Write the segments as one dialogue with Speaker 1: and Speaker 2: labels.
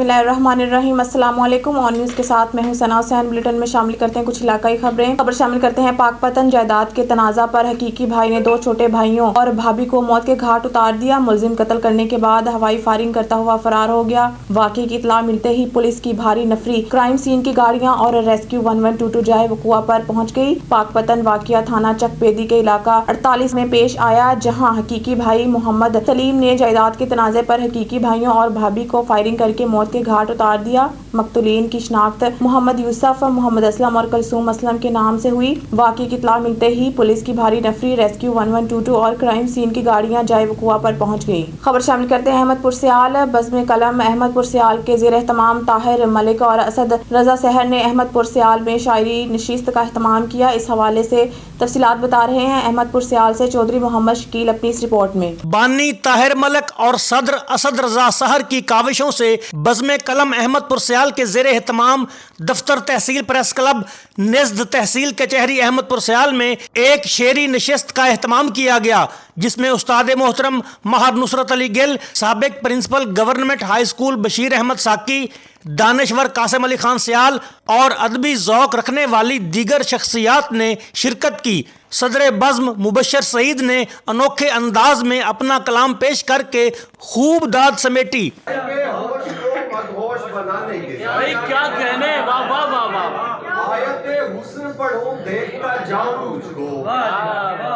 Speaker 1: बिस्मिल्लाहिर्रहमानिर्रहीम। अस्सलाम वालेकुम। ऑन न्यूज़ के साथ मैं हूं सना हुसैन। बुलेटिन में शामिल करते हैं कुछ इलाकाई खबरें। खबर शामिल करते हैं पाकपतन जायदाद के तनाज़ा पर हकीकी भाई ने दो छोटे भाइयों और भाभी को मौत के घाट उतार दिया। मुलजिम कत्ल करने के बाद हवाई फायरिंग करता हुआ फरार हो गया। वाक़े की इत्तला मिलते ही पुलिस की भारी नफरी क्राइम सीन की गाड़ियां और रेस्क्यू 1122 जाए वकुआ पर पहुंच गई। पाकपतन वाक़िया थाना चकपेदी के इलाका 48 में पेश आया, जहाँ हकीकी भाई मोहम्मद सलीम ने जायदाद के तनाज़े पर हकीकी भाइयों और भाभी को फायरिंग करके मौत के घाट उतार दिया। मकतूलीन की शनाख्त मोहम्मद यूसुफ, मोहम्मद असलम और कलसूम असलम के नाम से हुई। वाक़े की इत्तला मिलते ही पुलिस की भारी नफरी, रेस्क्यू 1122 और क्राइम सीन की गाड़ियां जाए वकुआ पर पहुंच गई। खबर शामिल करते हैं अहमदपुर सियाल। बज़्म कलम अहमदपुर सियाल के ज़ेर एहतमाम ताहिर मलिक और असद रजा सहर ने अहमदपुर सियाल में शायरी नशिस्त का एहतमाम किया। इस हवाले से तफसीलात बता रहे हैं अहमदपुर सियाल से चौधरी मोहम्मद शकील अपनी इस रिपोर्ट में।
Speaker 2: बानी ताहिर मलिक और सदर असद रजा सहर की काविशों से बज़्म कलम अहमदपुर सियाल के ज़ेर एहतमाम दफ्तर तहसील प्रेस क्लब निज़द तहसील कचहरी अहमदपुर सियाल में एक शेरी नशिस्त का एहतमाम किया गया, जिसमें उस्ताद मोहतरम माहर नुसरत अली गिल, साबिक principal government high school Bashir Ahmed Saqi, दानिशवर कासिम अली खान सियाल और अदबी ज़ौक़ रखने वाली दीगर शख्सियात ने शिरकत की। सदर बज़्म मुबशर सईद ने अनोखे अंदाज में अपना कलाम पेश करके खूब दाद समेटी।
Speaker 3: क्या कहने, वाह वाह वाह वाह।
Speaker 4: आयते हुस्न पढ़ूं देखता जाऊं मुझको,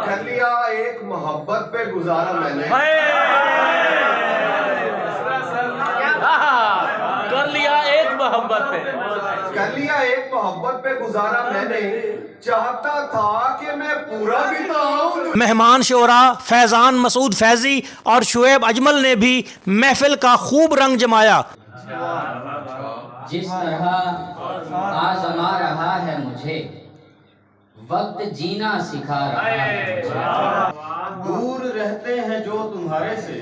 Speaker 4: कर लिया एक मोहब्बत पे गुजारा मैंने,
Speaker 3: कर लिया एक मोहब्बत पे,
Speaker 4: कर लिया एक मोहब्बत पे गुजारा मैंने, चाहता था कि मैं पूरा भी तो आऊं।
Speaker 2: मेहमान शोरा फैजान मसूद फैजी और शुएब अजमल ने भी महफिल का खूब रंग जमाया।
Speaker 5: जिस तरह आज़मा रहा है मुझे, वक्त जीना सिखा रहा है मुझे।
Speaker 6: दूर रहते हैं जो तुम्हारे से,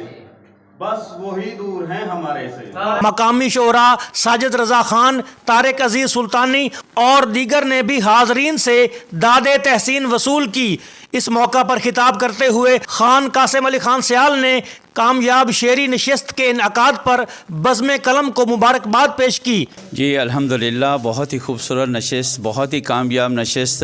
Speaker 6: बस वही दूर हैं हमारे से।
Speaker 2: मकामी शोरा साजिद रजा खान, तारिक अजीज सुल्तानी और दीगर ने भी हाजरीन से दादे तहसीन वसूल की। इस मौका पर खिताब करते हुए खान कासिम अली खान सियाल ने कामयाब शेरी नशिस्त के इनअकाद पर बज़्म कलम को मुबारकबाद पेश की।
Speaker 7: जी अल्हम्दुलिल्लाह, बहुत ही खूबसूरत नशिस्त, बहुत ही कामयाब नशिस्त,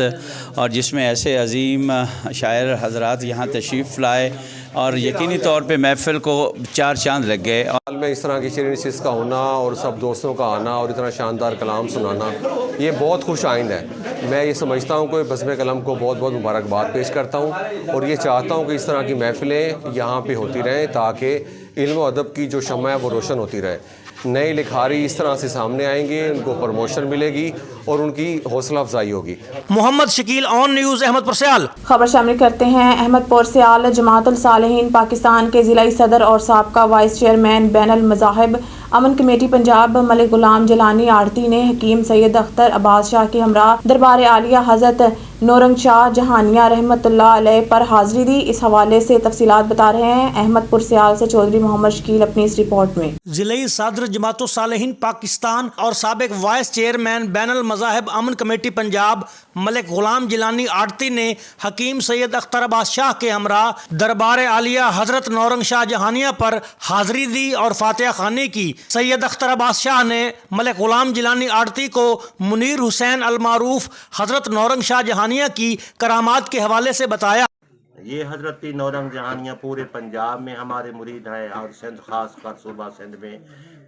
Speaker 7: और जिसमें ऐसे अजीम शायर हजरात यहाँ तशरीफ़ लाए और यकीनी तौर पे महफ़िल को चार चांद लग गए।
Speaker 8: हाल में इस तरह की शेरी नशिस्त का होना और सब दोस्तों का आना और इतना शानदार कलाम सुनाना, ये बहुत खुश आइंद है। मैं ये समझता हूँ कि बज़्म कलम को बहुत बहुत मुबारकबाद पेश करता हूँ और ये चाहता हूँ कि इस तरह की महफ़िलें यहाँ पे होती रहें ताकि इल्म और अदब की जो शम्मा है वो रोशन होती रहे। नए लिखारी इस तरह से सामने आएंगे, उनको प्रमोशन मिलेगी और उनकी हौसला अफजाई होगी।
Speaker 2: मोहम्मद शकील, ऑन न्यूज़ अहमदपुर सियाल।
Speaker 1: खबर शामिल करते हैं अहमदपुर सियाल। जमातुल सालिहीन पाकिस्तान के ज़िलाई सदर और साबका वाइस चेयरमैन बैनुल मज़ाहिब अमन कमेटी पंजाब मलिक गुलाम जलानी आड़ती ने हकीम सैयद अख्तर अब्बास शाह के हमरा दरबार आलिया हज़रत नौरंग शाह जहानिया रहमतुल्लाह अलैह पर हाजिरी दी। इस हवाले से तफसीलात बता रहे हैं अहमदपुर सियाल से चौधरी मोहम्मद शकील अपनी इस रिपोर्ट में।
Speaker 2: ज़िलाई सदर जमातुल सालिहीन पाकिस्तान और साबिक वाइस चेयरमैन बैनुल मज़ाहिब अमन कमेटी पंजाब मलिक गुलाम जिलानी आड़ती ने हकीम सैयद अख्तर अब्बास शाह के हमरा दरबार आलिया हज़रत नौरंग शाह जहानिया पर हाजिरी दी और फातिहा खानी की। सैयद अख्तर अब्बास शाह ने मलिक गुलाम जिलानी आड़ती को मुनीर हुसैन अलमारूफ हज़रत नौरंग शाह जहानिया की करामात के हवाले से बताया।
Speaker 9: ये हज़रत नौरंग जहानिया पूरे पंजाब में हमारे मुरीद हैं और सिंध खास कर सूबा सिंध में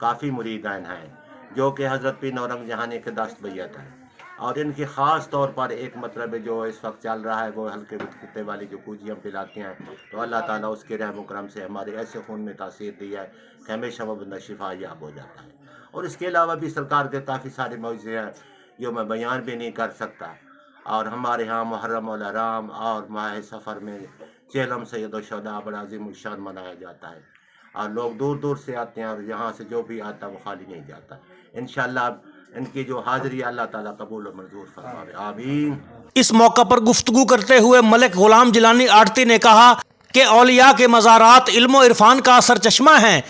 Speaker 9: काफ़ी मुरीदान हैं जो कि हज़रत नौरंग जहानिया के दस्त बैयत हैं। और इनकी ख़ास तौर पर एक मतलब है जो इस वक्त चल रहा है वो हल्के कुत्ते वाली जो पूजियाँ पिलाते हैं, तो अल्लाह ताला उसके रहम करम से हमारे ऐसे खून में तासीर दी है कि हमेशा वो बंदा शिफा याब हो जाता है। और इसके अलावा भी सरकार के काफ़ी सारे मौज़े हैं जो मैं बयान भी नहीं कर सकता। और हमारे यहाँ मुहर्रम उल हराम और माह सफ़र में चेलम सैयद शुहदा बड़ा अज़ीम शान मनाया जाता है और लोग दूर दूर से आते हैं और यहाँ से जो भी आता है वो खाली नहीं जाता। इंशाअल्लाह इनकी जो हाजिरी अल्लाह ताला कबूल और मंजूर फरमावे, आमीन।
Speaker 2: इस मौका पर गुफ्तगू करते हुए मलिक गुलाम जिलानी आड़ती ने कहा कि औलिया के मज़ारात इल्म और इरफान का सरचश्मा हैं।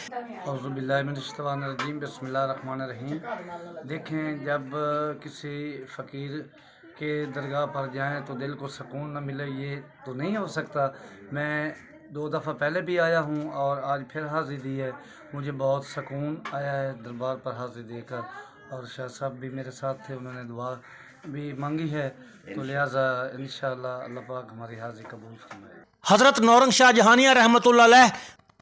Speaker 10: बिस्मिल्लाहिर्रहमानिर्रहीम। देखें, जब किसी फ़कीर के दरगाह पर जाएं तो दिल को सुकून न मिले, ये तो नहीं हो सकता। मैं 2 दफ़ा पहले भी आया हूँ और आज फिर हाज़िरी दी है। मुझे बहुत सुकून आया है दरबार पर हाज़िरी देकर, और शाह साहब भी मेरे साथ थे, उन्होंने दुआ भी मांगी है, तो लिहाजा इंशाअल्लाह अल्लाह पाक हमारी हाज़िरी कबूल फरमाए।
Speaker 2: हज़रत नौरंग शाह जहानिया रहमतुल्लाह अलैह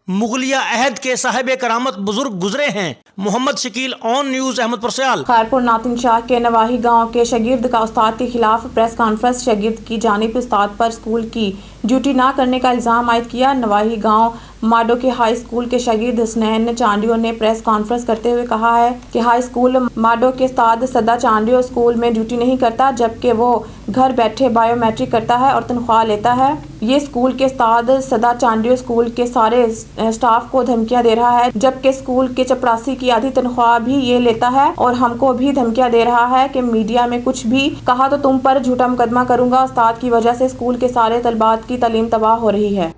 Speaker 2: मुगलिया अहद के साहिब करामत बुजुर्ग गुजरे हैं। Mohammad Shakeel, on news, Ahmedpur Sial.
Speaker 1: खैरपुर नातिन शाह के नवाही गांव के शागिर्द का उस्ताद के खिलाफ प्रेस कॉन्फ्रेंस। शागिर्द की जानिब उस्ताद पर स्कूल की ड्यूटी ना करने का इल्ज़ाम आयद किया। नवाही गांव माडो के हाई स्कूल के शागिर्द हसनैन चांडियो ने प्रेस कॉन्फ्रेंस करते हुए कहा है कि हाई स्कूल माडो के उस्ताद सदा चांडियो स्कूल में ड्यूटी नहीं करता, जबकि वो घर बैठे बायोमेट्रिक करता है और तनख्वाह लेता है। ये स्कूल के उस्ताद सदा चांडियो स्कूल के सारे स्टाफ को धमकियां दे रहा है, जबकि स्कूल के चपरासी की आधी तनख्वाह भी ये लेता है और हमको भी धमकियां दे रहा है कि मीडिया में कुछ भी कहा तो तुम पर झूठा मुकदमा करूंगा। उस्ताद की वजह से स्कूल के सारे तलबात की तालीम तबाह हो रही है।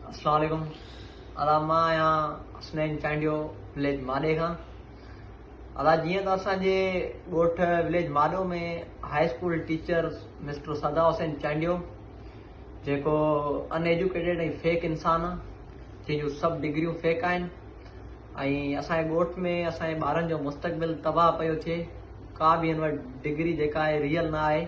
Speaker 11: अस्सलाम वालेकुम। अलामा यहाँ हसनैन चांडियो विलेज माडे खां। अला जीअं त असांजे ॻोठ विलेज माडो में हाई स्कूल टीचर मिस्टर सदा हुसैन चांडियो, जेको अनएजुकेटेड ऐं फेक इंसान आहे, जंहिंजूं सभु डिग्रियूं फेक आहिनि, ऐं असांजे ॻोठ में असांजे ॿारनि जो मुस्तक़बिल तबाह पियो थिए। का बि हिन वटि डिग्री जेका आहे रियल न आहे।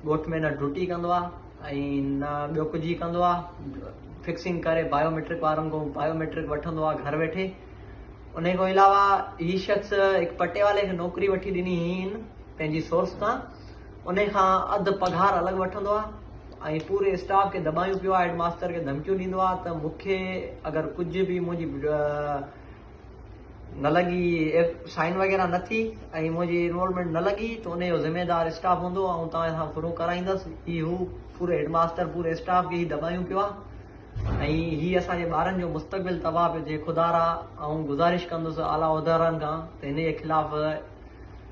Speaker 11: ॻोठ में न ड्यूटी कंदो आहे ऐं न ॿियो कुझु ई कंदो आहे। फिक्सिंग करे बायोमेट्रिक वारनि खां बायोमेट्रिक वठंदो आहे घर वेठे। उन खां अलावा हीउ शख़्स हिकु पटे वाले खे नौकिरी वठी ॾिनी हुई पंहिंजी सोर्स तां, उन खां अधु पघार अलॻि वठंदो आहे ऐं पूरे स्टाफ खे दॿायूं पियो आहे। हेड मास्टर खे धमकियूं ॾींदो आहे त मूंखे अगरि कुझु बि मुंहिंजी न लॻी, साइन वग़ैरह न थी ऐं मुंहिंजी इनवॉल्वमेंट न लॻी, त उन जो ज़िम्मेदार स्टाफ हूंदो ऐं तव्हां सां फुरू कराईंदसि। हू पूरे हेड मास्टर पूरे स्टाफ खे ई दॿायूं पियो आहे ऐं हीअ असांजे ॿारनि जो मुस्तक़बिल तबाह पियो थिए। खुदारा ऐं गुज़ारिश कंदुसि आला उहिदेदारनि खां त हिन जे ख़िलाफ़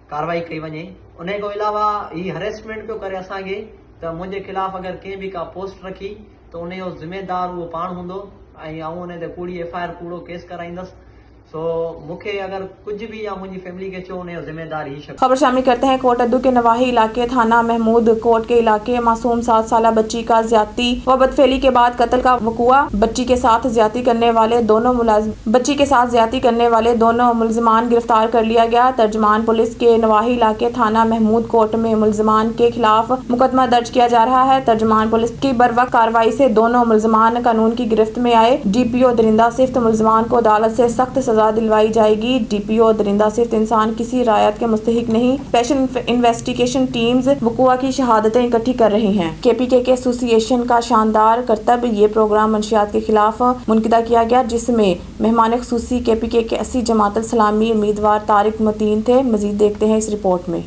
Speaker 11: कार्रवाई कई वञे। उन खां अलावा हीअ हरेसमेंट पियो करे असांखे त मुंहिंजे ख़िलाफ़ अगरि कंहिं बि का पोस्ट रखी त उन जो ज़िम्मेदार उहो पाण हूंदो ऐं आऊं उन ते कूड़ी FIR कूड़ो केस कराईंदसि। सो मूंखे अगर कुछ भी या मुझी फैमिली के चो उन्हें जिम्मेदार ही शख्स।
Speaker 1: खबर शामिल करते हैं कोट अद्दू के नवाही इलाके थाना महमूद कोट के इलाके मासूम 7 साला बच्ची का ज्यादती व बदफेली के बाद कत्ल का वकुआ। बच्ची के साथ ज्यादती करने वाले दोनों मुलजमान गिरफ्तार कर लिया गया। तर्जमान पुलिस के नवाही इलाके थाना महमूद कोट में मुलजमान के खिलाफ मुकदमा दर्ज किया जा रहा है। तर्जमान पुलिस की बरवक्त कार्रवाई से दोनों मुलजमान कानून की गिरफ्त में आए। DPO दरिंदा सिफ्त मुलजमान को अदालत से सख्त सजा दिलवाई जाएगी। DPO दरिंदा सिफ्त इंसान किसी रायत के मुस्तहिक नहीं। स्पेशल इन्वेस्टिगेशन टीम्स वकुआ की शहादतें इकट्ठी कर रही हैं। KPK के एसोसिएशन का शानदार करतब ये प्रोग्राम मंशियात के खिलाफ मुनकिदा किया गया, जिसमें मेहमान खुसूसी KPK के 80 जमात इस्लामी उम्मीदवार तारिक मतीन थे। मजीद देखते हैं इस रिपोर्ट में।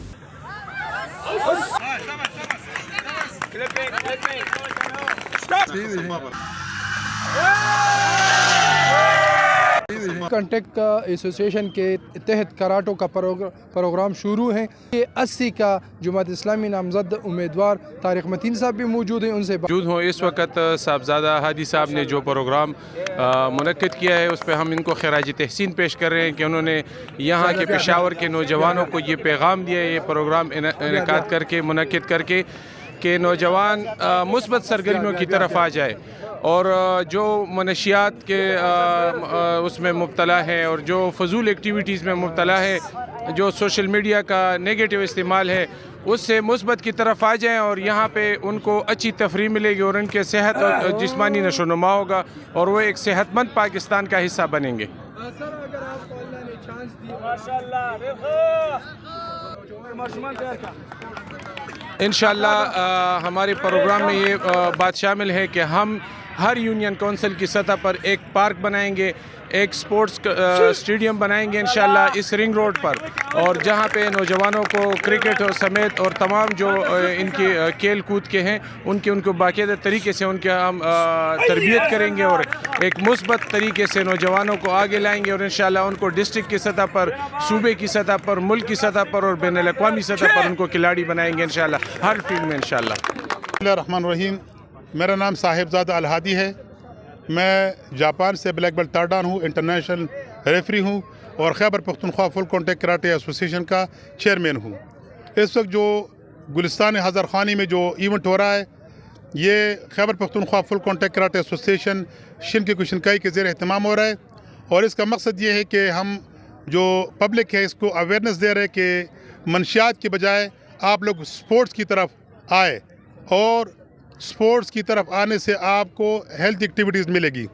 Speaker 12: कंटेक्ट एसोसिएशन के तहत कराटो का प्रोग्राम शुरू है। ये 80 का जमात इस्लामी नामजद उम्मीदवार तारिक मतीन साहब भी मौजूद हैं, उनसे
Speaker 13: मौजूद हूँ। इस वक्त साहबजादा हादी साहब ने जो प्रोग्राम मुनक्किद किया है उस पर हम इनको खराज तहसीन पेश कर रहे हैं कि उन्होंने यहाँ के पेशावर के नौजवानों को ये पैगाम दिया है, ये प्रोग्राम इनेकाद करके मुनक्किद करके कि नौजवान मुस्बत सरगर्मियों की तरफ आ जाए और जो मनशियात के उसमें मुब्तला है और जो फजूल एक्टिविटीज़ में मुब्तला है, जो सोशल मीडिया का नेगेटिव इस्तेमाल है, उससे मुस्बत की तरफ आ जाएं और यहाँ पे उनको अच्छी तफरीह मिलेगी और उनके सेहत और जिस्मानी नशोनुमा होगा और वो एक सेहतमंद पाकिस्तान का हिस्सा बनेंगे। इंशाअल्लाह हमारे प्रोग्राम में ये बात शामिल है कि हम हर यूनियन काउंसिल की सतह पर एक पार्क बनाएंगे, एक स्पोर्ट्स स्टेडियम बनाएंगे इंशाअल्लाह इस रिंग रोड पर, और जहाँ पे नौजवानों को क्रिकेट और समेत और तमाम जो इनकी खेल कूद के हैं उनको बाकायदा तरीके से उनके हम तरबियत करेंगे और एक मुस्बत तरीके से नौजवानों को आगे लाएंगे और इंशाअल्लाह उनको डिस्ट्रिक्ट की सतह पर, सूबे की सतह पर, मुल्क की सतह पर और बैनुल अक़वामी सतह पर उनको खिलाड़ी बनाएंगे इंशाअल्लाह हर फील्ड में इंशाअल्लाह।
Speaker 14: बिस्मिल्लाहिर्रहमानिर्रहीम। मेरा नाम साहिबजादा अलहादी है। मैं जापान से ब्लैक बेल्ट तारडान हूँ, इंटरनेशनल रेफरी हूँ और Khyber Pakhtunkhwa full contact karate association का चेयरमैन हूँ। इस वक्त जो गुलिस्तान हज़र खानी में जो इवेंट हो रहा है ये Khyber Pakhtunkhwa full contact karate association Shin की कुशनकाई के ज़ेर एहतमाम हो रहा है और इसका मकसद ये है कि हम जो पब्लिक है इसको अवेयरनेस दे रहे हैं कि मंशियात के बजाय आप लोग स्पोर्ट्स की तरफ आए और स्पोर्ट्स की तरफ आने से आपको हेल्थ एक्टिविटीज़ मिलेगी।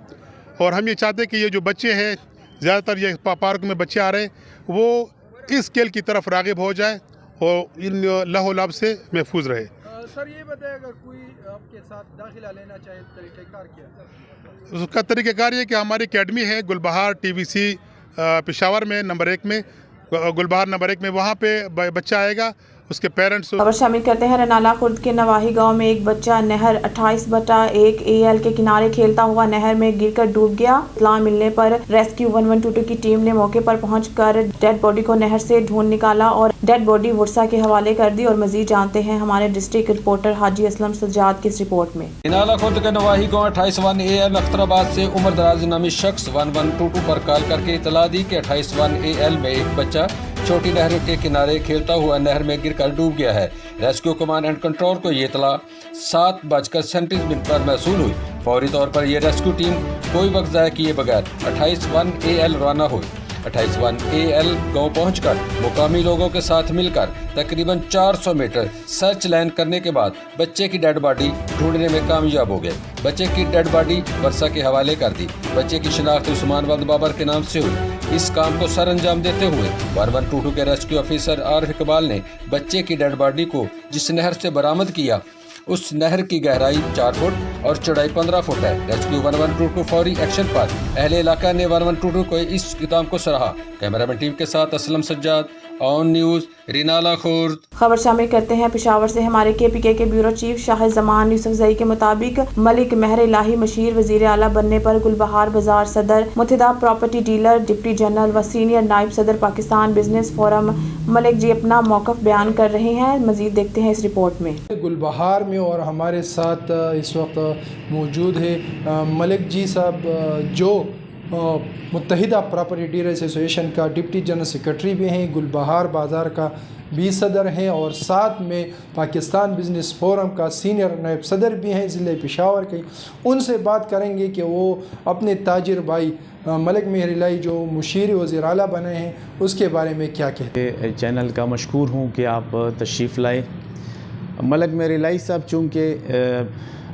Speaker 14: और हम ये चाहते हैं कि ये जो बच्चे हैं, ज़्यादातर ये पार्क में बच्चे आ रहे हैं, वो इस खेल की तरफ राग़िब हो जाए और इन लहो लाभ से महफूज रहे।
Speaker 12: सर ये बताएं, अगर कोई आपके साथ दाखिला लेना चाहे तरीक़ेकार क्या?
Speaker 14: उसका तरीक़ेकार ये कि हमारी एकेडमी है गुलबहार TVC पेशावर में नंबर 1 में, गुलबहार नंबर 1 में, वहाँ पे बच्चा आएगा, उसके पेरेंट्स।
Speaker 1: खबर शामिल करते हैं रनाला खुर्द के नवाही गांव में एक बच्चा नहर 28/1 AL के किनारे खेलता हुआ नहर में गिरकर डूब गया। इत्तला मिलने पर रेस्क्यू 1122 की टीम ने मौके पर पहुंचकर डेड बॉडी को नहर से ढूंढ निकाला और डेड बॉडी वर्सा के हवाले कर दी। और मजीद जानते हैं हमारे डिस्ट्रिक्ट रिपोर्टर हाजी असलम सज्जाद की इस रिपोर्ट में।
Speaker 15: रनाला खुर्द के नवाही गाँव 28 AL अख्तराबाद से उमर दराज नामी शख्स 1122 पर कॉल करके इतला दी कि 28 AL में एक बच्चा छोटी नहर के किनारे खेलता हुआ नहर में गिरकर डूब गया है। रेस्क्यू कमांड एंड कंट्रोल को ये इतला 7:37 पर मौसूल हुई। फौरी तौर पर यह रेस्क्यू टीम कोई वक्त ज़ाया किए बगैर 28 AL रवाना हुई। 28 AL गाँव पहुंचकर मुकामी लोगों के साथ मिलकर तकरीबन 400 मीटर सर्च लाइन करने के बाद बच्चे की डेड बॉडी ढूंढने में कामयाब हो गए। बच्चे की डेड बॉडी वर्षा के हवाले कर दी। बच्चे की शिनाख्त उस्मान बंद बाबर के नाम से हुई। इस काम को सर अंजाम देते हुए 1122 के रेस्क्यू ऑफिसर आरिफ इकबाल ने बच्चे की डेड बॉडी को जिस नहर से बरामद किया उस नहर की गहराई 4 फुट और चौड़ाई 15 फुट है। रेस्क्यू 1122 को फौरी एक्शन पर अहले इलाका ने 1122 को इस इक़दाम को सराहा। कैमरामैन टीम के साथ असलम सज्जाद, ऑन न्यूज़, रिनाला खुर्द।
Speaker 1: खबर शामिल करते हैं पेशावर से हमारे KPK के ब्यूरो चीफ शाह जमान यूसुफजई के मुताबिक मलिक महर इलाही मशीर वजीर आला बनने पर गुलबहार बाजार सदर, मुत्तहिदा प्रॉपर्टी डीलर, डिप्टी जनरल व सीनियर नायब सदर पाकिस्तान बिजनेस फोरम मलिक जी अपना मौक़िफ़ बयान कर रहे हैं। मजीद देखते हैं इस रिपोर्ट में।
Speaker 12: गुलबहार में और हमारे साथ इस वक्त मौजूद है मलिक जी साहब जो मुत्तहिदा प्रॉपर्टी डीलर एसोसिएशन का डिप्टी जनरल सेक्रेटरी भी हैं, गुलबहार बाज़ार का भी सदर हैं और साथ में पाकिस्तान बिजनेस फोरम का सीनियर नायब सदर भी हैं ज़िले पेशावर के। उनसे बात करेंगे कि वो अपने ताजिर भाई मलिक महर इलाही जो मुशीर वज़ीर आला बने हैं उसके बारे में क्या कहते हैं।
Speaker 7: चैनल का मशकूर हूँ कि आप तशरीफ़ लाए। मलिक महर इलाही साहब चूँकि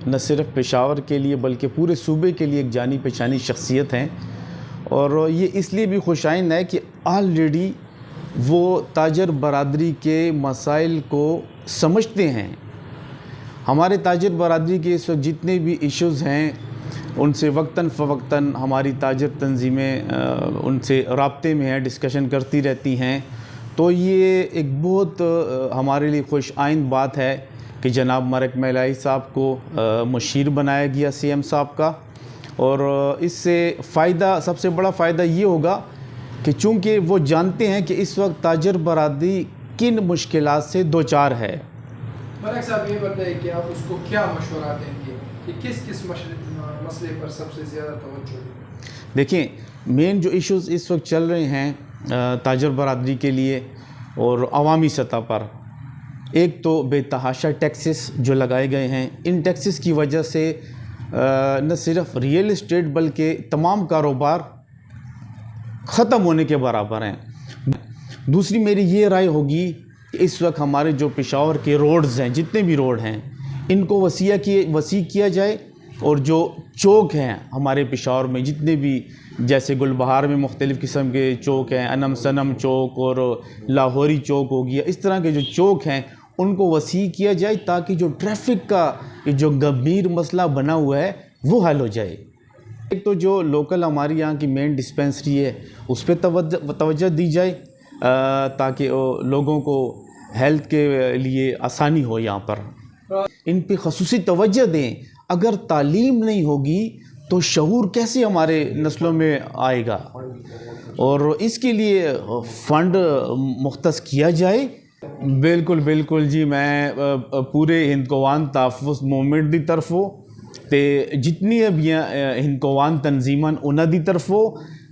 Speaker 7: न सिर्फ पेशावर के लिए बल्कि पूरे सूबे के लिए एक जानी पहचानी शख्सियत हैं और ये इसलिए भी खुशाइन है कि ऑलरेडी वो ताजर बरादरी के मसाइल को समझते हैं। हमारे ताजर बरादरी के इस वक्त जितने भी इश्यूज़ हैं उनसे वक्तन फ़वक्तन हमारी ताजर तंजीमें उनसे राब्ते में हैं, डिस्कशन करती रहती हैं। तो ये एक बहुत हमारे लिए खुश आइंद बात है कि जनाब मलिक महर इलाही साहब को मुशीर बनाया गया CM साहब का। और इससे फ़ायदा, सबसे बड़ा फ़ायदा ये होगा कि चूँकि वो जानते हैं कि इस वक्त ताजर बरादरी किन मुश्किलात से दो चार है।
Speaker 12: मलिक साहब ये बताइए कि आप उसको क्या मशवरा देंगे कि किस मसले पर सबसे ज़्यादा तवज्जो दें।
Speaker 7: देखिए मेन जो इश्यूज़ इस वक्त चल रहे हैं ताजर बरादरी के लिए और अवामी सतह पर, एक तो बेतहाशा टैक्सेस जो लगाए गए हैं, इन टैक्सेस की वजह से न सिर्फ रियल इस्टेट बल्कि तमाम कारोबार ख़त्म होने के बराबर हैं। दूसरी मेरी ये राय होगी कि इस वक्त हमारे जो पेशावर के रोड्स हैं, जितने भी रोड हैं, इनको वसी किया जाए और जो चौक हैं हमारे पेशावर में जितने भी, जैसे गुलबहार में मुख्तलिफ़ किस्म के चौक हैं, अनम सनम चौक और लाहौरी चौक हो गया, इस तरह के जो चौक हैं उनको वसी किया जाए ताकि जो ट्रैफिक का जो गंभीर मसला बना हुआ है वो हल हो जाए। एक तो जो लोकल हमारी यहाँ की मेन डिस्पेंसरी है उस पर तवज्जो दी जाए ताकि लोगों को हेल्थ के लिए आसानी हो। यहाँ पर इन पे ख़ुसूसी तवज्जो दें। अगर तालीम नहीं होगी तो शऊर कैसे हमारे नस्लों में आएगा, और इसके लिए फ़ंड मुख्तस किया जाए। बिल्कुल बिल्कुल जी, मैं पूरे हिंदकोवान तहफ़्फ़ुज़ मूवमेंट दी तरफों ते जितनी भी हिंदकोवान तंजीमन उन्हां दी तरफों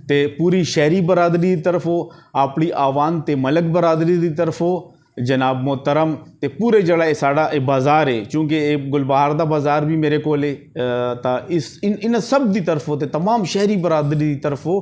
Speaker 7: ते पूरी शहरी बरादरी दी तरफों अपनी आवान ते मलक बरादरी दी तरफों
Speaker 16: जनाब मोहतरम ते पूरे जड़ा साड़ा बाज़ार है, चूँकि गुलबहार दा बाज़ार भी मेरे को इन सब की तरफों ते तमाम शहरी बरादरी की तरफों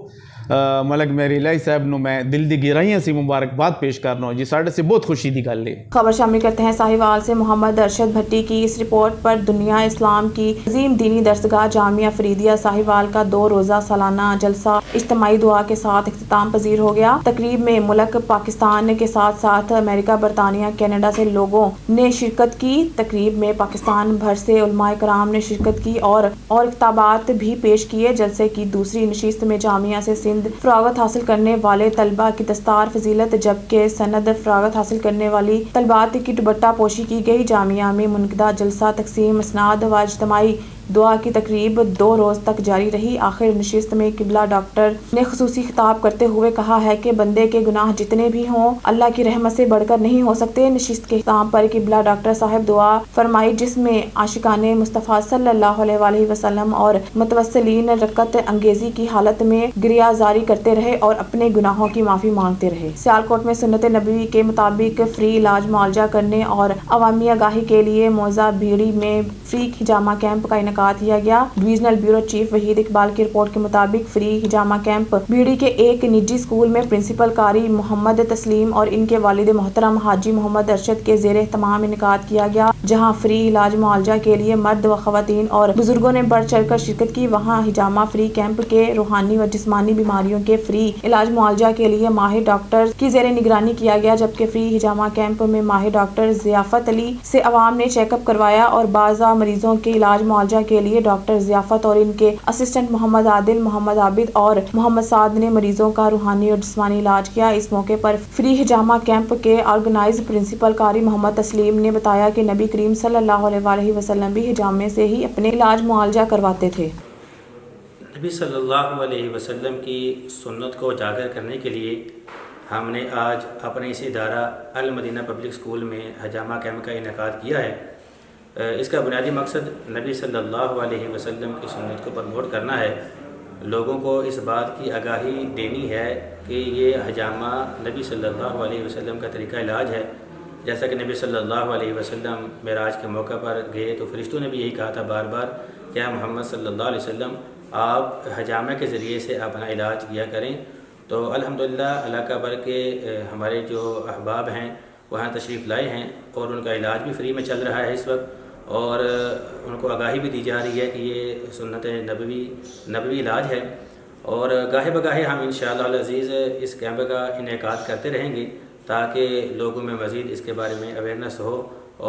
Speaker 16: मलक मेरी इलाही साहब नु मैं दिल दी गहराइयां से मुबारकबाद पेश करना हूँ जी, साढ़े से बहुत खुशी की गल है।
Speaker 1: खबर शामिल करते हैं साहिवाल से मोहम्मद अरशद भट्टी की इस रिपोर्ट पर। दुनिया इस्लाम की अजीम दीनी दरसगाह जामिया फरीदिया साहिवाल का 2 रोज़ा सालाना जलसा इज्तिमाई दुआ के साथ इख्तिताम पजीर हो गया। तकरीब में मुल्क पाकिस्तान के साथ साथ अमेरिका, बरतानिया, कनाडा से लोगों ने शिरकत की। तकरीब में पाकिस्तान भर से उलमाए कराम ने शिरकत की और किताबात भी पेश किए। जलसे की दूसरी नशिस्त में जामिया से फरागत हासिल करने वाले तलबा की दस्तार फजीलत, जबकि सनद फरागत हासिल करने वाली तलबात की दुपट्टा पोशी की गई। जामिया में मुनक़दा जलसा तकसीम असनाद व इज्तिमाई दुआ की तकरीब 2 रोज़ तक जारी रही। आखिर नशिस्त में किबला डॉक्टर ने खुसूसी खिताब करते हुए कहा है कि बंदे के गुनाह जितने भी हों अल्लाह की रहमत से बढ़कर नहीं हो सकते। नशिस्त के खिताब पर किबला डॉक्टर साहब दुआ फरमाई, जिसमें आशिकाने मुस्तफ़ा सल्लल्लाहु अलैहि वसल्लम और मुतवस्सिलीन रकत अंगेजी की हालत में गिरियाजारी करते रहे और अपने गुनाहों की माफ़ी मांगते रहे। सियालकोट में सुन्नत नबवी के मुताबिक फ्री इलाज मुआलजा करने और अवामी आगाही के लिए मौजा भीड़ी में फ्री हिजामा कैंप का इनेकाद किया गया। Divisional bureau chief Waheed Iqbal की रिपोर्ट के मुताबिक फ्री हिजामा कैंप भीड़ी के एक निजी स्कूल में प्रिंसिपल कारी मोहम्मद तस्लीम और इनके वालिद मोहतरम हाजी मोहम्मद अरशद के ज़ेरे तमाम इनेकाद किया गया, जहां फ्री इलाज मुआलजा के लिए मर्द व ख़वातीन और बुजुर्गों ने बढ़ चढ़ कर शिरकत की। वहां हिजामा फ्री कैंप के रूहानी व जिस्मानी बीमारियों के फ्री इलाज मुआलजा के लिए माहिर डॉक्टर की ज़ेरे निगरानी किया गया, जबकि फ्री हिजामा कैंप में माहिर डॉक्टर ज़ियाफत अली से अवाम ने चेकअप करवाया और बाज़ा मरीजों के इलाज मुआलजा के लिए डॉक्टर ज़ियाफत और इनके असिस्टेंट मोहम्मद आदिल, मोहम्मद आबिद और मोहम्मद साद ने मरीजों का रूहानी और जिस्मानी इलाज किया। इस मौके पर फ्री हिजामा कैंप के ऑर्गेनाइज प्रिंसिपल कारी मोहम्मद तस्लीम ने बताया कि नबी करीम सल्लल्लाहु अलैहि वसल्लम भी हिजामे से ही अपने इलाज मुआलजा करवाते थे।
Speaker 17: नबी सल्लल्लाहु अलैहि वसल्लम की सुन्नत को उजागर करने के लिए हमने आज अपने इस इदारा अल मदीना पब्लिक स्कूल में हिजामा कैंप का इनेकाद किया है। इसका बुनियादी मकसद नबी सल्लल्लाहु अलैहि वसल्लम की सुन्नत को प्रमोट करना है। लोगों को इस बात की आगाही देनी है कि ये हिजामा नबी सल्लल्लाहु अलैहि वसल्लम का तरीका इलाज है। जैसा कि नबी सल्लल्लाहु अलैहि वसल्लम मेराज के मौका पर गए तो फरिश्तों ने भी यही कहा था बार बार, क्या मोहम्मद सल्लल्लाहु अलैहि वसल्लम आप हिजामे के ज़रिए से अपना इलाज किया करें। तो अल्हम्दुलिल्लाह अल्लाह का बर के हमारे जो अहबाब हैं वहाँ तशरीफ़ लाए हैं और उनका इलाज भी फ्री में चल रहा है इस वक्त, और उनको आगाही भी दी जा रही है कि ये सुन्नत नबवी इलाज है। और गाहे बगाहे हम इंशाअल्लाह अज़ीज़ इस कैंप का इनेकाद करते रहेंगे ताकि लोगों में मज़ीद इसके बारे में अवेयरनेस हो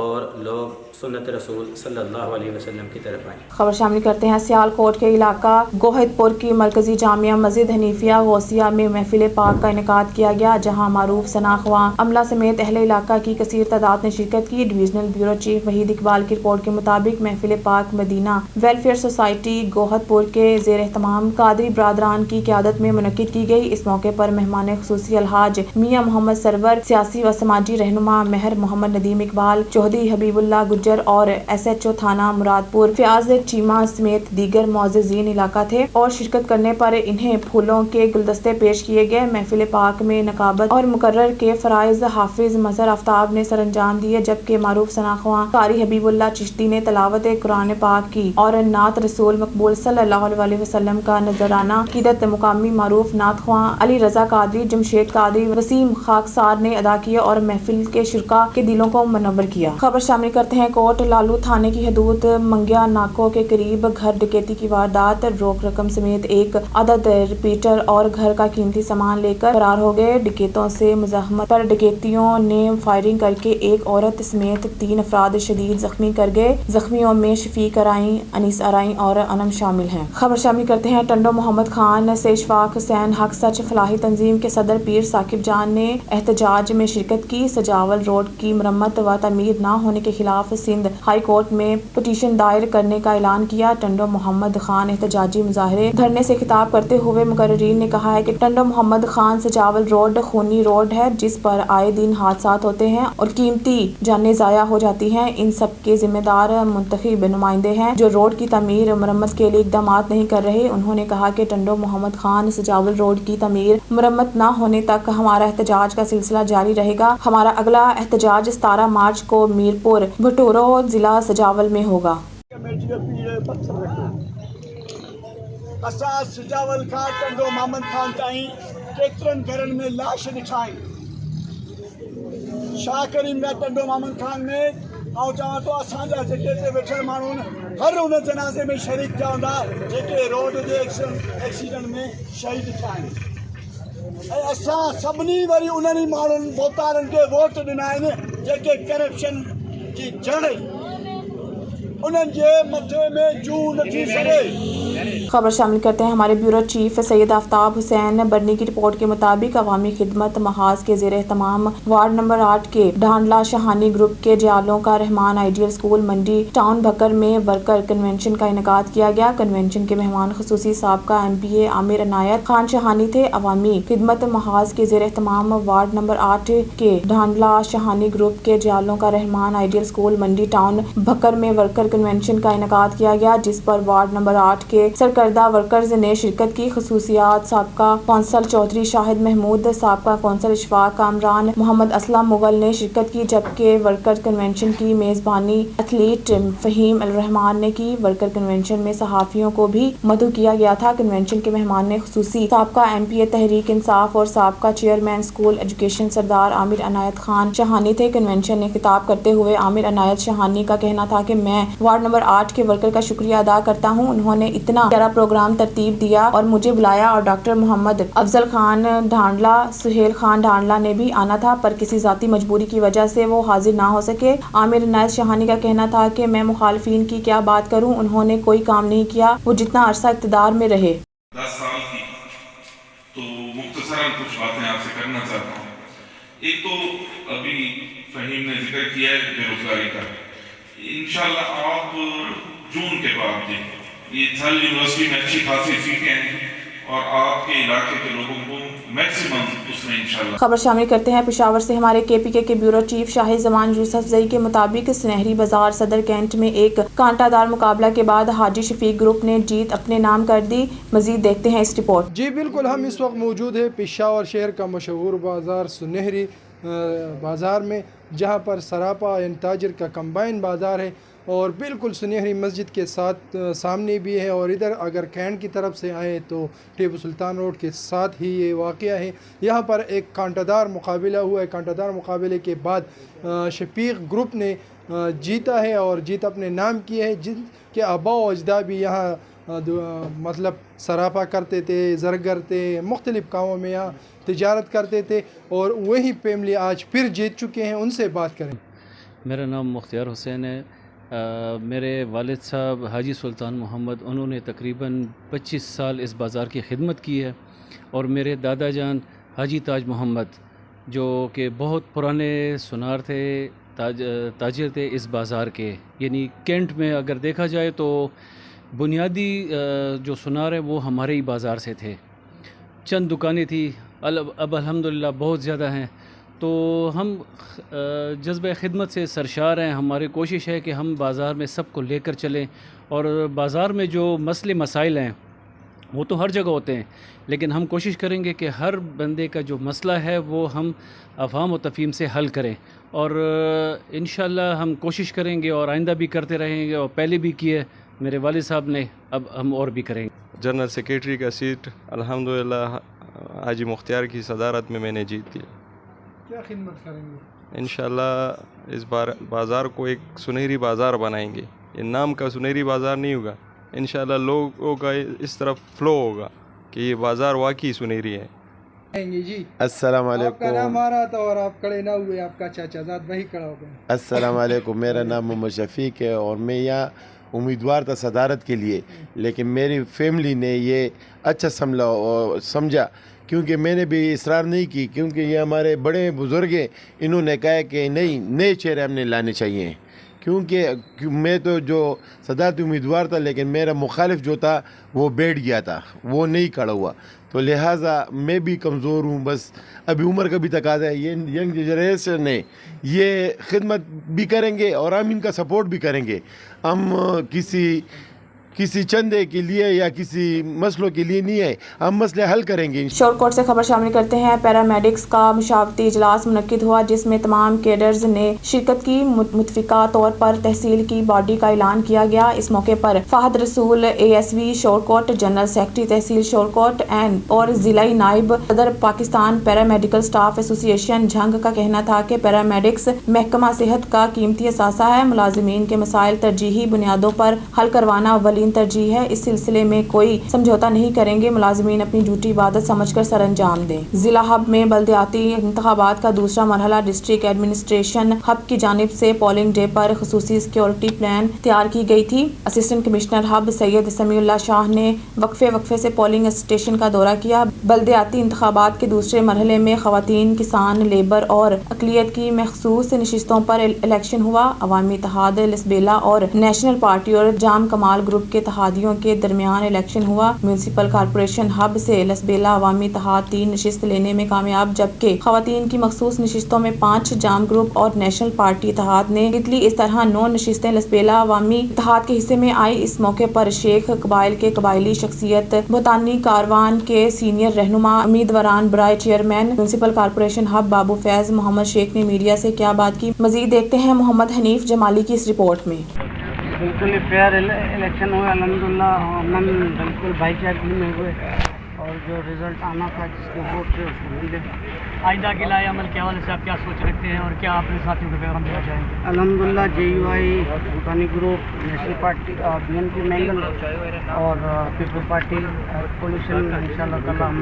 Speaker 17: और लोग सुन्नत रसूल सल्लल्लाहु अलैहि वसल्लम की तरफ आएँ।
Speaker 1: खबर शामिल करते हैं सियालकोट के इलाका गोहिदपुर की मरकजी जामिया मस्जिद हनीफिया गौसिया में महफिल पाक का इनेकाद किया गया, जहां मारूफ शनाख्वा अमला समेत अहले इलाका की कसीर तादाद ने शिरकत की। Divisional bureau chief Waheed Iqbal की रिपोर्ट के मुताबिक महफिल पाक मदीना वेलफेयर सोसाइटी गोहदपुर के ज़ेर एहतमाम कादरी बरादरान की क़यादत में मुनक़िद की गई। इस मौके पर मेहमान खुसूसी अलहाज मियाँ मोहम्मद सरवर, सियासी व समाजी रहनुमा मेहर मोहम्मद नदीम इकबाल, चौधरी हबीबुल्लाह गुज्जर और SHO थाना मुरादपुर फयाज चीमा समेत दीगर मुअज़्ज़िज़ीन इलाका थे और शिरकत करने पर इन्हें फूलों के गुलदस्ते पेश किए गए। महफिल पाक में नकाबत और मुकर्रर के फ़राइज़ हाफिज मज़हर आफ्ताब ने सर अंजाम दिए, जबकि मारूफ शनाख्वा कारी हबीबुल्लाह चिश्ती ने तलावत कुरान पाक की और नात रसूल मकबूल सल्लल्लाहु अलैहि वसल्लम का नजराना क़ीदत मुकामी मारूफ नातख्वा अली रज़ा कादरी, जमशेद कादरी, वसीम खाकसार ने अदा किया और महफिल के शुरका के दिलों को मुनव्वर किया। खबर शामिल करते हैं कोट लालू थाने की हदूद मंगिया नाकों के करीब घर डकैती की वारदात। रोक रकम समेत एक अदद रिपीटर और घर का कीमती सामान लेकर फरार हो गए। डकैतों से मुज़ाहमत पर डकैतियों ने फायरिंग करके एक औरत समेत 3 अफराद शदीद जख्मी कर गए। जख्मियों में शफीक अराई, अनीस अराई और अनम शामिल हैं। खबर शामिल करते हैं टंडो मोहम्मद खान से इशफाक हुसैन हक सच फलाही तंजीम के सदर पीर साकिब जान ने एहतजाज में शिरकत की। सजावल रोड की मरम्मत व तमीर तामीर न होने के खिलाफ सिंध हाई कोर्ट में पिटीशन दायर करने का ऐलान किया। टंडो मोहम्मद खान एहतजाजी मुजाहरे धरने से खिताब करते हुए मुकर्रिरीन ने कहा है कि टंडो मोहम्मद खान सजावल रोड खूनी रोड है जिस पर आए दिन हादसात होते हैं और कीमती जानें ज़ाया हो जाती हैं। इन सब के जिम्मेदार मुंतखब नुमाइंदे हैं जो रोड की तमीर मरम्मत के लिए इकदाम नहीं कर रहे। उन्होंने कहा कि टंडो मोहम्मद खान सजावल रोड की तमीर मरम्मत न होने तक हमारा एहतजाज का सिलसिला जारी रहेगा। हमारा अगला एहतजाज 17 मार्च को मीरपुर भटोरो जिला सजावल में होगा।
Speaker 18: असां सजावल खां टंडो मोहम्मद खान ताईं केतिरनि घरनि में लाश ॾिठाई। छा करी मैं टंडो मोहम्मद खान में ऐं चवां थो असांजा जेके हिते वेठल माण्हू आहिनि हर उन जनाज़े में शरीक थिया हूंदा जेके रोड जे एक्सीडेंट में शहीद थिया आहिनि। ऐं असां सभिनी वरी उन्हनि माण्हुनि बोतारनि खे वोट ॾिना आहिनि जेके करप्शन जी जड़ उन्हनि जे मथे में जू नथी सड़े।
Speaker 1: खबर शामिल करते हैं हमारे ब्यूरो चीफ सैयद आफ्ताब हुसैन बर्नी की रिपोर्ट के मुताबिक अवामी खिदमत महाज के ज़ेर एहतमाम वार्ड नंबर 8 के ढांडला शहानी ग्रुप के जियालों का रहमान आइडियल स्कूल मंडी टाउन भकर में वर्कर कन्वेंशन का इनेकाद किया गया। कन्वेंशन के मेहमान खुसूसी साबका MPA आमिर अनायत खान शहानी थे। अवामी खिदमत महाज के ज़ेर एहतमाम वार्ड नंबर 8 के ढांडला शहानी ग्रुप के जियालों का रहमान आइडियल स्कूल मंडी टाउन भकर में वर्कर कन्वेंशन का इनेकाद किया गया जिस पर वार्ड नंबर 8 के सरकर्दा वर्कर्स ने शिरकत की। खसूसियात साबका कौंसल चौधरी शाहिद महमूद, साबका कौंसल इशफाक कामरान, मोहम्मद असलम मुगल ने शिरकत की जबकि वर्कर कन्वेंशन की मेज़बानी एथलीट फ़हीम अल रहमान ने की। वर्कर कन्वेंशन में सहाफ़ियों को भी मदऊ किया गया था। कन्वेंशन के मेहमान ने खुसूसी साबका MPA तहरीक इंसाफ और साबका चेयरमैन स्कूल एजुकेशन सरदार आमिर अनायत खान शहानी थे। कन्वेंशन ने खिताब करते हुए आमिर अनायत शहानी का कहना था कि मैं वार्ड नंबर 8 के वर्कर का शुक्रिया अदा करता हूँ। उन्होंने इतना प्यारा प्रोग्राम तरतीब दिया और मुझे बुलाया और डॉक्टर मोहम्मद अफजल खान ढांडला, सुहेल खान ढांडला ने भी आना था पर किसी ज़ाती मजबूरी की वजह से वो हाजिर ना हो सके। आमिर अनायत शहानी का कहना था कि मैं मुखालिफिन की क्या बात करूं, उन्होंने कोई काम नहीं किया वो जितना अरसा इक़्तिदार में रहे।
Speaker 19: 10 साल की तो मुख्तसरन कुछ बातें आपसे करना चाहता हूँ। एक तो अभी फ़हीम ने जिक्र किया है बेरोजगारी का। इंशाल्लाह आप जून के बाद ये थल यूनिवर्सिटी में अच्छी खासी सीटें हैं और आपके इलाके के लोगों को मैक्सिमम उसमें इंशाल्लाह।
Speaker 1: खबर शामिल करते हैं पेशावर से हमारे KPK के ब्यूरो चीफ शाहिद जमान यूसुफ जई के मुताबिक सुनहरी बाजार सदर कैंट में एक कांटादार मुकाबला के बाद हाजी शफीक ग्रुप ने जीत अपने नाम कर दी। मजीद देखते हैं इस रिपोर्ट।
Speaker 12: जी बिल्कुल, हम इस वक्त मौजूद है पेशावर शहर का मशहूर बाज़ार सुनहरी बाज़ार में जहाँ पर सरापा यानी ताजिर का कंबाइन बाज़ार है और बिल्कुल सुनहरी मस्जिद के साथ सामने भी है। और इधर अगर कैंट की तरफ से आए तो टीपू सुल्तान रोड के साथ ही ये वाक़या है। यहाँ पर एक कांटादार मुकाबला हुआ है। कांटादार मुकाबले के बाद शफीक ग्रुप ने जीता है और जीत अपने नाम की है। जिनके आबा व अजदा भी यहाँ मतलब सरापा करते थे, ज़रगर थे, मुख्तलिफ़ कामों में यहाँ तिजारत करते थे और वही फैमिली आज फिर जीत चुके हैं। उनसे बात करें।
Speaker 20: मेरा नाम मुख्तियार हुसैन है। मेरे वालिद साहब हाजी सुल्तान मोहम्मद, उन्होंने तकरीबन 25 साल इस बाज़ार की खिदमत की है और मेरे दादा जान हाजी ताज मोहम्मद जो कि बहुत पुराने सुनार थे, ताजिर थे इस बाज़ार के। यानी कैंट में अगर देखा जाए तो बुनियादी जो सुनार है वो हमारे ही बाज़ार से थे। चंद दुकानें थी, अब अल्हम्दुलिल्लाह बहुत ज़्यादा हैं। तो हम जज्बे ख़िदमत से सरशार हैं। हमारी कोशिश है कि हम बाज़ार में सबको लेकर चलें और बाज़ार में जो मसले मसाइल हैं वो तो हर जगह होते हैं, लेकिन हम कोशिश करेंगे कि हर बंदे का जो मसला है वो हम अफ़हाम व तफ़हीम से हल करें और इंशाअल्लाह हम कोशिश करेंगे और आइंदा भी करते रहेंगे और पहले भी किए मेरे वालिद साहब ने, अब हम और भी करेंगे।
Speaker 21: जनरल सेक्रेटरी का सीट अल्हम्दुलिल्लाह हाजी मुख्तियार की सदारत में मैंने जीत लिया।
Speaker 12: क्या खिदमत करेंगे?
Speaker 21: इंशाअल्लाह इस बार बाज़ार को एक सुनहरी बाज़ार बनाएंगे। ये नाम का सुनहरी बाज़ार नहीं होगा, इंशाअल्लाह लोगों का इस तरफ फ्लो होगा कि ये बाज़ार वाकई सुनहरी है।
Speaker 12: जी
Speaker 22: अस्सलाम वालेकुम।
Speaker 12: आपका नाम आ रहा था और आप खड़े ना हुए, आपका चाचाजाद वही खड़ा हो गया।
Speaker 22: अस्सलाम वालेकुम, मेरा नाम मोहम्मद शफीक है और मैं यहाँ उम्मीदवार था सदारत के लिए, लेकिन मेरी फैमिली ने ये अच्छा समझा क्योंकि मैंने भी इसरार नहीं की, क्योंकि ये हमारे बड़े बुज़ुर्ग हैं, इन्होंने कहा कि नहीं, नए चेहरे हमने लाने चाहिए। क्योंकि मैं तो जो सदारती उम्मीदवार था, लेकिन मेरा मुखालिफ जो था वो बैठ गया था, वो नहीं खड़ा हुआ, तो लिहाजा मैं भी कमज़ोर हूँ। बस अभी उम्र का भी तकाज़ा है, ये यंग जनरेशन है, ये खिदमत भी करेंगे और हम इनका सपोर्ट भी करेंगे। हम किसी चंदे के लिए या किसी मसलों के लिए नहीं है, हम मसले हल करेंगे।
Speaker 1: शॉर्टकट से खबर शामिल करते हैं। पैरामेडिक्स का मुशावरती इजलास मुनक्किद हुआ, जिसमें तमाम कैडर्स ने शिरकत की। मुतफिका तौर पर तहसील की बॉडी का ऐलान किया गया। इस मौके पर फाहद रसूल ASV शॉर्टकट, जनरल सेक्रेटरी तहसील शॉर्टकट और जिलाई नायब सदर Pakistan paramedical staff association Jhang का कहना था कि पैरामेडिक्स महकमा सेहत का कीमती असासा है। मुलाजिमीन के मसाइल तरजीही बुनियादों पर हल करवाना अव्वलीन तरजीह है। इस सिलसिले में कोई समझौता नहीं करेंगे। मुलाजिमीन अपनी ड्यूटी इबादत समझकर सर अंजाम दें। जिला हब में बल्दियाती इंतखाबात का दूसरा मरहला डिस्ट्रिक्ट एडमिनिस्ट्रेशन हब की जानिब से पोलिंग डे पर खुसूसी सिक्योरिटी प्लान तैयार की गई थी। Assistant commissioner hub Syed Samiullah Shah ने वक्फे से पोलिंग स्टेशन का दौरा किया। बल्दियाती इंतखाबात के दूसरे मरहले में खवातीन, किसान, लेबर और अकलियत की मखसूस नशिस्तों पर इलेक्शन हुआ। अवामी इत्तेहाद लसबेला और नेशनल पार्टी और जाम कमाल ग्रुप के इत्तेहादियों के दरमियान इलेक्शन हुआ। म्यूनसिपल कॉर्पोरेशन हब से लसबेला अवामी इत्तेहाद 3 नशिस्त लेने में कामयाब, जबकि खवातीन की मखसूस नशिस्तों में 5 जाम ग्रुप और नेशनल पार्टी इत्तेहाद ने जीत ली। इस तरह 9 नशिस्तें लसबेला अवामी इत्तेहाद के हिस्से में आई। इस मौके पर शेख कबाइल के कबाइली शख्सियत, भूतानी कारवान के सीनियर रहनुमा, उम्मीदवारान बराए चेयरमैन म्यूनसिपल कॉर्पोरेशन हब बाबू फैज मोहम्मद शेख ने मीडिया से क्या बात की। मजीद देखते हैं मोहम्मद हनीफ जमाली की इस रिपोर्ट में।
Speaker 3: बिल्कुल फेयर इलेक्शन हुए अल्हम्दुलिल्लाह, अमन बिल्कुल भाईचारे में हुए और जो रिज़ल्ट आना था जिसके वोट थे उसको मिले।
Speaker 4: आइंदा के लाए अमल के हवाले से आप क्या सोच रखते हैं और क्या अपने साथियों को पैगाम देना चाहेंगे?
Speaker 3: अल्हम्दुलिल्लाह JUI, Bhutani group, national party, BNP Mengal और पीपल पार्टी कोलिशन इंशाल्लाह ताला हम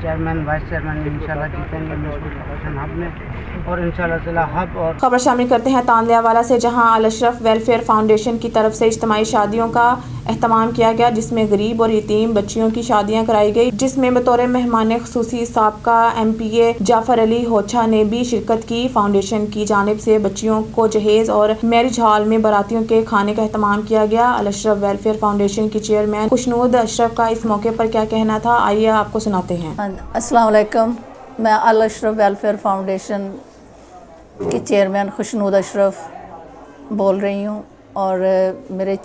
Speaker 3: चेयरमैन, वाइस चेयरमैन इंशाल्लाह जीतेंगे म्यूनसिपल कॉर्पोरेशन हब में और इंशाल्लाह ताला हब। और
Speaker 1: खबर शामिल करते हैं तांदलियावाला से, जहां अल अशरफ वेलफेयर फाउंडेशन की तरफ से इज्तिमाई शादियों का एहतमाम किया गया, जिसमें गरीब और यतीम बच्चियों की शादियां कराई गई, जिसमें बतौर मेहमान खुसूसी साबका MPA जाफर अली होछा ने भी शिरकत की। फाउंडेशन की जानिब से बच्चियों को जहेज और मैरिज हॉल में बारातियों के खाने का एहतमाम किया गया। अल अशरफ वेलफेयर फाउंडेशन की चेयरमैन खुशनूद अशरफ का इस मौके पर क्या कहना था, आइए आपको सुनाते हैं।
Speaker 23: अस्सलाम वालेकुम, मैं अल अशरफ वेलफेयर फाउंडेशन की चेयरमैन खुशनूद अशरफ बोल रही हूँ और मेरे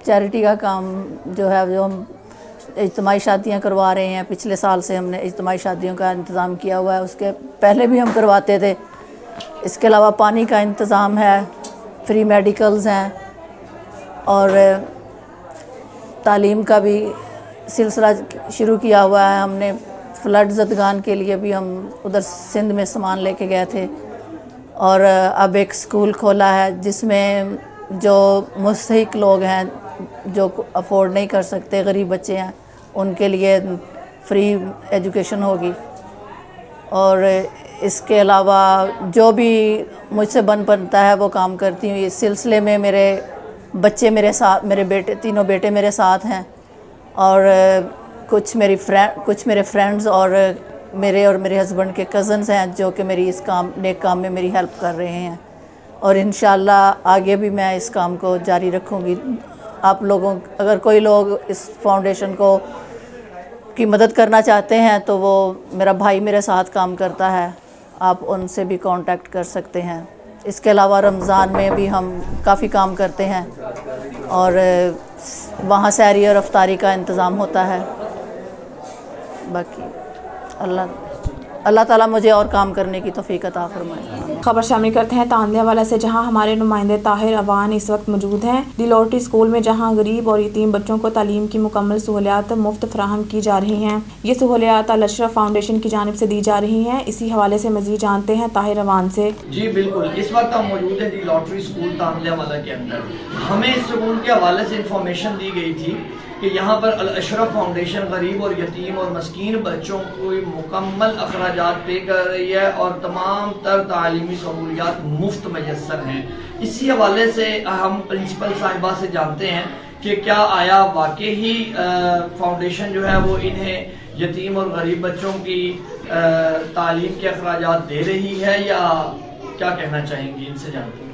Speaker 23: चैरिटी का काम जो है, जो हम इज्तिमाई शादियाँ करवा रहे हैं, पिछले साल से हमने इज्तिमाई शादियों का इंतज़ाम किया हुआ है। उसके पहले भी हम करवाते थे। इसके अलावा पानी का इंतज़ाम है, फ्री मेडिकल्स हैं और तालीम का भी सिलसिला शुरू किया हुआ है। हमने फ्लड ज़दगान के लिए भी हम उधर सिंध में सामान लेके गए थे और अब एक स्कूल खोला है जिसमें जो मुस्तहिक लोग हैं, जो अफोर्ड नहीं कर सकते, गरीब बच्चे हैं, उनके लिए फ्री एजुकेशन होगी। और इसके अलावा जो भी मुझसे बन पड़ता है वो काम करती हूँ। इस सिलसिले में मेरे बच्चे मेरे साथ, मेरे बेटे, तीनों बेटे मेरे साथ हैं और कुछ मेरे फ्रेंड्स और मेरे हस्बैंड के कज़न्स हैं जो कि मेरी इस नेक काम में मेरी हेल्प कर रहे हैं और इंशाल्लाह आगे भी मैं इस काम को जारी रखूँगी। आप लोगों, अगर कोई लोग इस फाउंडेशन की मदद करना चाहते हैं तो वो मेरा भाई मेरे साथ काम करता है, आप उनसे भी कांटेक्ट कर सकते हैं। इसके अलावा रमज़ान में भी हम काफ़ी काम करते हैं और वहाँ सहरी और अफ्तारी का इंतज़ाम होता है। बाकी अल्लाह ताला मुझे और काम करने की तौफीक अता फरमाए।
Speaker 1: खबर शामिल करते हैं तांदलियावाला से, जहां हमारे नुमाइंदे ताहिर अवान इस वक्त मौजूद हैं दिलोटी स्कूल में, जहां गरीब और यतीम बच्चों को तालीम की मुकम्मल सहूलियात मुफ्त फराहम की जा रही हैं। ये सहूलियात अल अशरफ फाउंडेशन की जानिब से दी जा रही हैं। इसी हवाले से मज़ीद जानते हैं ताहिर अवान से।
Speaker 24: जी बिल्कुल, इस वक्त हम मौजूद हैं दिलोटी स्कूल तांदलियावाला के अंदर। हमें इस स्कूल के हवाले से इंफॉर्मेशन दी गई थी कि यहाँ पर अल अशरफ फाउंडेशन गरीब और यतीम और मस्कीन बच्चों को मुकम्मल अखराजात पे कर रही है और तमाम तर तालीमी सहूलियात मुफ्त मैसर हैं। इसी हवाले से हम प्रिंसिपल साहिबा से जानते हैं कि क्या आया वाकई ही फाउंडेशन जो है वो इन्हें یتیم اور غریب بچوں کی تعلیم کے اخراجات دے رہی ہے، یا کیا کہنا چاہیں گی؟ ان سے جانتے ہیں۔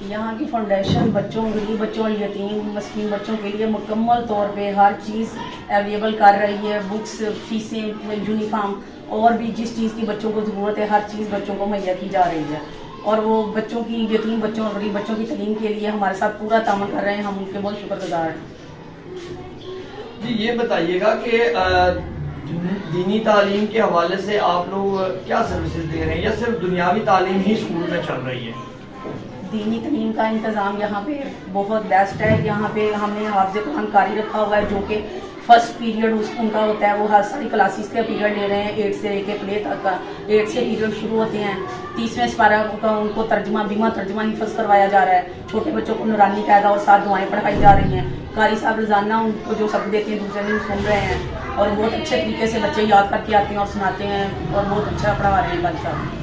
Speaker 23: یہاں کی فاؤنڈیشن بچوں، غریب بچوں اور یتیم مسکین بچوں کے لیے مکمل طور پہ ہر چیز اویلیبل کر رہی ہے، بکس، فیسیں، یونیفارم اور بھی جس چیز کی بچوں کو ضرورت ہے ہر چیز بچوں کو مہیا کی جا رہی ہے، اور وہ بچوں کی، یتیم بچوں اور غریب بچوں کی تعلیم کے لیے ہمارے ساتھ پورا تعاون کر رہے ہیں، ہم ان کے بہت شکر گزار ہیں۔
Speaker 24: جی یہ بتائیے گا کہ دینی تعلیم کے حوالے سے آپ لوگ کیا سروسز دے رہے ہیں، یا صرف دنیاوی تعلیم ہی اسکول میں چل رہی ہے؟
Speaker 23: دینی تعلیم کا انتظام یہاں پہ بہت بیسٹ ہے۔ یہاں پہ ہم نے حافظ قرآن قاری رکھا ہوا ہے، جو کہ فرسٹ پیریڈ ان کا ہوتا ہے، وہ ہر ساری کلاسز کا پیریڈ لے رہے ہیں، 8 سے لے کے پلے تک کا 8 سے پیریڈ شروع ہوتے ہیں۔ 30ویں سپارہ کا ان کو ترجمہ، بیمہ ترجمہ حفظ کروایا جا رہا ہے۔ چھوٹے بچوں کو نورانی قاعدہ اور 7 دعائیں پڑھائی جا رہی ہیں۔ قاری صاحب روزانہ ان کو جو سبق دیتے ہیں دوسرے دن سن رہے ہیں، اور بہت اچھے طریقے سے بچے یاد کر کے آتے ہیں اور سناتے ہیں، اور بہت اچھا پڑھا رہے ہیں قاری صاحب۔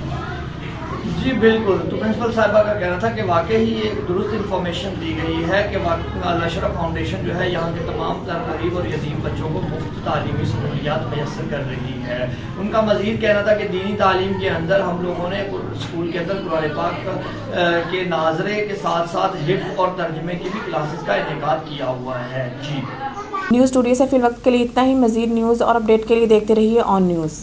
Speaker 24: جی بالکل، تو پرنسپل صاحبہ کا کہنا تھا کہ واقعی ایک درست انفارمیشن دی گئی ہے کہ الاشرف فاؤنڈیشن جو ہے یہاں کے تمام تر غریب اور یتیم بچوں کو مفت تعلیمی سہولیات میسر کر رہی ہے۔ ان کا مزید کہنا تھا کہ دینی تعلیم کے اندر ہم لوگوں نے اسکول کے اندر قرآن پاک کے ناظرے کے ساتھ ساتھ حفظ اور ترجمے کی بھی کلاسز کا انعقاد کیا ہوا ہے۔ جی
Speaker 1: نیوز اسٹوڈیو سے فی الوقت کے لیے اتنا ہی۔ مزید نیوز اور اپڈیٹ کے لیے دیکھتے رہیے آن نیوز۔